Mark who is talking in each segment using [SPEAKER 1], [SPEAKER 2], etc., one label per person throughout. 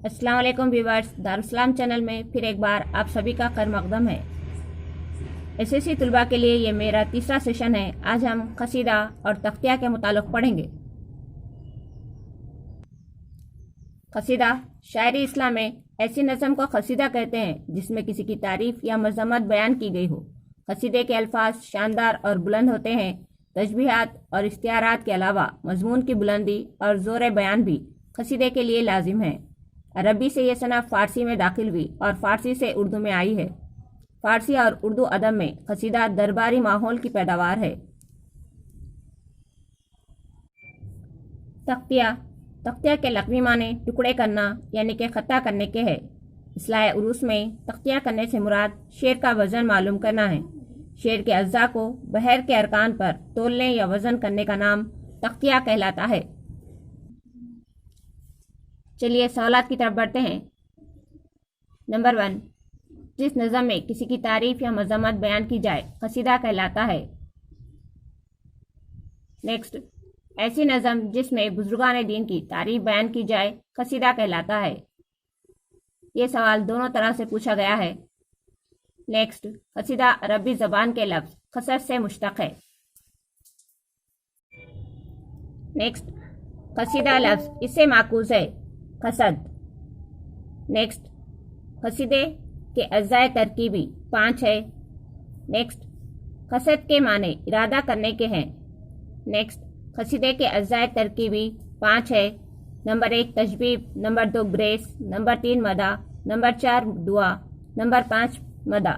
[SPEAKER 1] अस्सलाम वालेकुम viewers, Darussalam channel में फिर एक बार आप सभी का खैर मकदम है। एसएससी तलबा के लिए ये मेरा तीसरा सेशन है। आज हम कसीदा और तख्तिया के मुतालिक पढ़ेंगे। कसीदा शायरी इस्लाम में ऐसी नज़म को कसीदा कहते हैं जिसमें किसी की तारीफ या मज़म्मत बयान की गई हो। कसीदे के अल्फाज शानदार और बुलंद होते हैं। तशबीहात और इख्तियारात के अलावा मजमून की बुलंदी और ज़ोर बयान भी कसीदे के लिए लाजिम है। अरबी से ये सनफ़ फ़ारसी में दाखिल हुई और फ़ारसी से उर्दू में आई है। फ़ारसी और उर्दू अदब में कसीदा दरबारी माहौल की पैदावार है। तख्तिया के लक़वी माने टुकड़े करना यानी कि ख़ता करने के है। इस्लाह उरूस में तख्तिया करने से मुराद शेर का वज़न मालूम करना है। शेर के अज़्ज़ा को बहर के अरकान पर तोलने या वज़न करने का नाम तख्तिया कहलाता है। चलिए सवालात की तरफ बढ़ते हैं। नंबर 1, जिस नज़म में किसी की तारीफ या मज़म्मत बयान की जाए कसीदा कहलाता है। नेक्स्ट, ऐसी नज़म जिसमें बुजुर्गान दीन की तारीफ बयान की जाए कसीदा कहलाता है। ये सवाल दोनों तरह से पूछा गया है। नेक्स्ट, कसीदा अरबी ज़बान के लफ्ज़ कसद से मुश्तक़ है। नेक्स्ट, कसीदा लफ्ज़ इससे माकूज़ है, कसद। नेक्स्ट, कसीदे के अज़्ज़ाए तरकीबी 5 है। नेक्स्ट, कसद के माने इरादा करने के हैं। नेक्स्ट, कसीदे के अज़्ज़ाए तरकीबी 5 है। नंबर 1 तशबीब, नंबर 2 ग्रेस, नंबर 3 मदा, नंबर 4 दुआ, नंबर 5 मदा।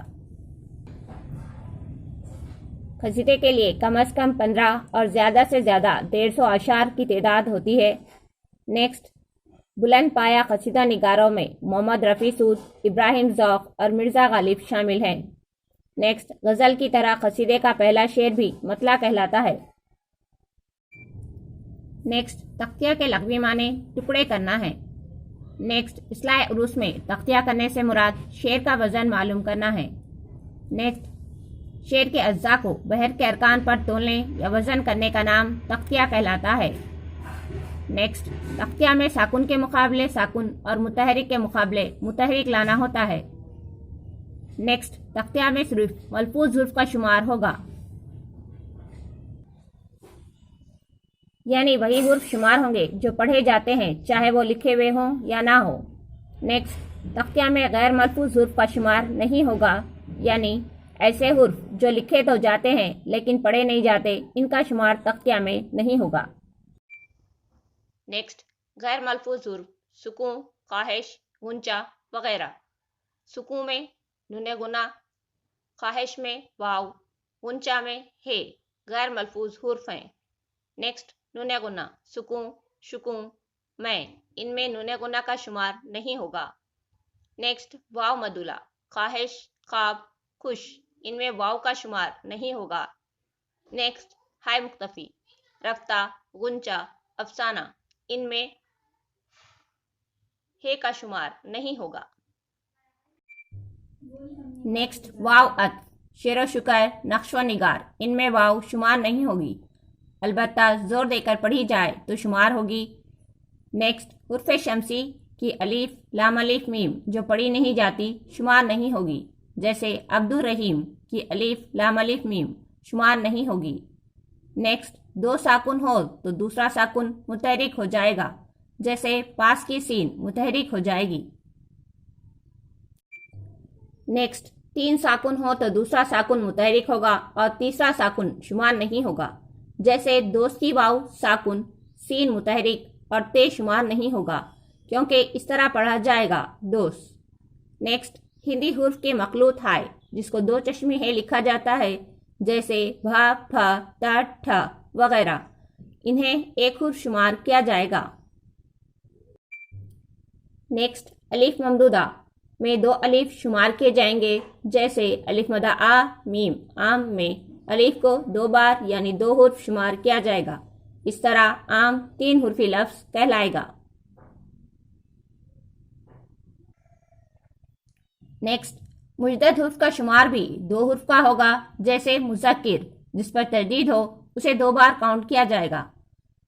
[SPEAKER 1] कसीदे के लिए कम अज़ कम 15 और ज़्यादा से ज़्यादा 150 अशार की तादाद होती है। नेक्स्ट, बुलंद पाया कसीदा निगारों में मोहम्मद रफ़ी सूद, इब्राहिम ज़ौक़ और मिर्ज़ा गालिब शामिल हैं। नेक्स्ट, गज़ल की तरह कसीदे का पहला शेर भी मतला कहलाता है। नेक्स्ट, तख्तिया के लग़वी माने टुकड़े करना है। नेक्स्ट, इस्लाह उरूस में तख्तिया करने से मुराद शेर का वज़न मालूम करना है। नेक्स्ट, शेर के अज़्ज़ा को बहर के अरकान पर तोलने या वज़न करने का नाम तख्तिया कहलाता है। नेक्स्ट, तख्तिया में साकुन के मुकाबले साकुन और मुतहरिक के मुकाबले मुतहरिक लाना होता है। नेक्स्ट, तख्तिया में सिर्फ मलफूज ज़ुर्फ़ का शुमार होगा, यानी वही हुर्फ शुमार होंगे जो पढ़े जाते हैं, चाहे वो लिखे हुए हों या ना हो। नेक्स्ट, तख्तिया में गैर मलफूज ज़ुर्फ़ का शुमार नहीं होगा, यानी ऐसे हुर्फ जो लिखे तो जाते हैं लेकिन पढ़े नहीं जाते, इनका शुमार तख्तिया में नहीं होगा। नेक्स्ट, गैर मलफूज ज़ुर्फ़ सुकून, ख़ाहिश, गुंचा वगैरह। सुकून में नूने गुना, ख़ाहिश में वाव, गुंचा में हे गैर मलफूज हुर्फ हैं। नेक्स्ट, नूने गुना सुकून, शुकून, मैं, इनमें नूने गुना का शुमार नहीं होगा। नेक्स्ट, वाव मदुला, ख़ाहिश, ख्वाब, खुश, इनमें वाव का शुमार नहीं होगा। नेक्स्ट, हाय मुख्तफ़ी, रफ्ता, गुंचा, अफसाना, इनमें हे का शुमार नहीं होगा। नेक्स्ट, वाव अत्फ, शेर व शुकर, नक्श व निगार, इनमें वाव शुमार नहीं होगी, अलबत्ता जोर देकर पढ़ी जाए तो शुमार होगी। नेक्स्ट, हुर्फ शमसी की अलीफ, लाम अलीफ मीम जो पढ़ी नहीं जाती शुमार नहीं होगी, जैसे अब्दुर रहीम की अलीफ, लाम अलीफ मीम शुमार नहीं होगी। नेक्स्ट, 2 साकुन हो तो दूसरा साकुन मुतहरिक हो जाएगा, जैसे पास की सीन मुतहरिक हो जाएगी। नेक्स्ट, 3 साकुन हो तो दूसरा साकुन मुतहरिक होगा और तीसरा साकुन शुमार नहीं होगा, जैसे दोस्त की वाव साकुन, सीन मुतहरिक और ते शुमार नहीं होगा, क्योंकि इस तरह पढ़ा जाएगा दोस्त। नेक्स्ट, हिंदी हुर्फ के मखलूत हाय जिसको 2 चश्मे है लिखा जाता है, जैसे भा, फा, ता, ठा वगैरह, इन्हें एक हुर्फ शुमार किया जाएगा। नेक्स्ट, अलीफ ममदूदा में 2 अलीफ शुमार किए जाएंगे, जैसे अलीफ मदा आ मीम, आम में अलीफ को 2 बार यानी 2 हुर्फ शुमार किया जाएगा। इस तरह आम 3 हुर्फी लफ्ज़ कहलाएगा। नेक्स्ट, मुजद्दद हुर्फ का शुमार भी 2 हुर्फ का होगा, जैसे मुज़क्किर जिस पर तरदीद हो उसे 2 बार काउंट किया जाएगा।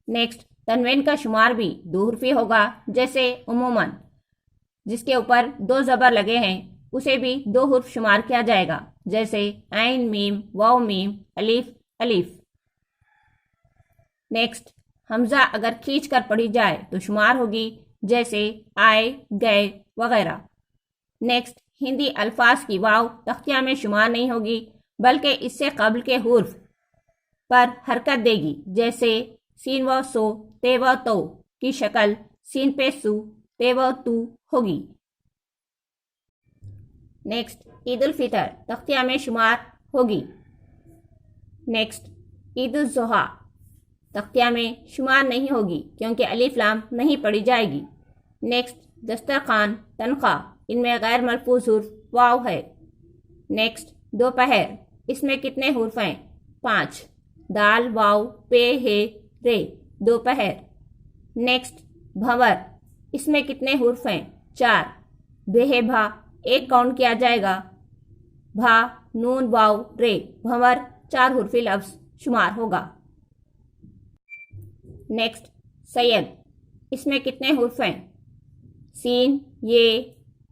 [SPEAKER 1] नेक्स्ट, तनवीन का शुमार भी 2 हुर्फी होगा, जैसे उमूमन। جس کے اوپر 2 زبر لگے ہیں اسے بھی 2 حرف شمار کیا جائے گا، جیسے عین میم، واو میم، الف الف۔ نیکسٹ، حمزہ اگر کھینچ کر پڑھی جائے تو شمار ہوگی، جیسے آئے، گئے وغیرہ۔ نیکسٹ، ہندی الفاظ کی واو تختیہ میں شمار نہیں ہوگی، بلکہ اس سے قبل کے حرف پر حرکت دے گی، جیسے سین و سو، تے و تو کی شکل سین پہ سو، تے و تو ہوگی۔ نیکسٹ، عید الفطر تختیہ میں شمار ہوگی۔ نیکسٹ، عید الاضحیٰ تختیہ میں شمار نہیں ہوگی کیونکہ الف لام نہیں پڑھی جائے گی۔ نیکسٹ، دسترخوان، تنخواہ، ان میں غیر ملفوظ حرف واو ہے۔ نیکسٹ، دوپہر، اس میں کتنے حرف ہیں؟ 5، دال، واو، پے، ہے، رے، دوپہر۔ نیکسٹ، بھنور، اس میں کتنے حرف ہیں؟ 4، بے، بھا، 1 کاؤنٹ کیا جائے گا، بھا، نون، واو، رے، بھنور 4 حرفی لفظ شمار ہوگا۔ نیکسٹ، سید، اس میں کتنے حرف ہیں؟ سین،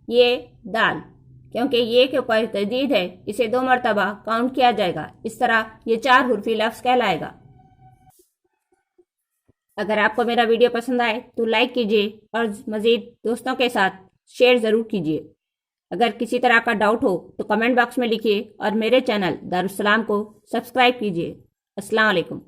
[SPEAKER 1] یہ، دال، کیونکہ یہ کے اوپر تجدید ہے اسے 2 مرتبہ کاؤنٹ کیا جائے گا، اس طرح یہ 4 حرفی لفظ کہلائے گا۔ اگر آپ کو میرا ویڈیو پسند آئے تو لائک کیجیے اور مزید دوستوں کے ساتھ شیئر ضرور کیجیے۔ اگر کسی طرح کا ڈاؤٹ ہو تو کمنٹ باکس میں لکھیے اور میرے چینل دارالسلام کو سبسکرائب کیجیے۔ السلام علیکم۔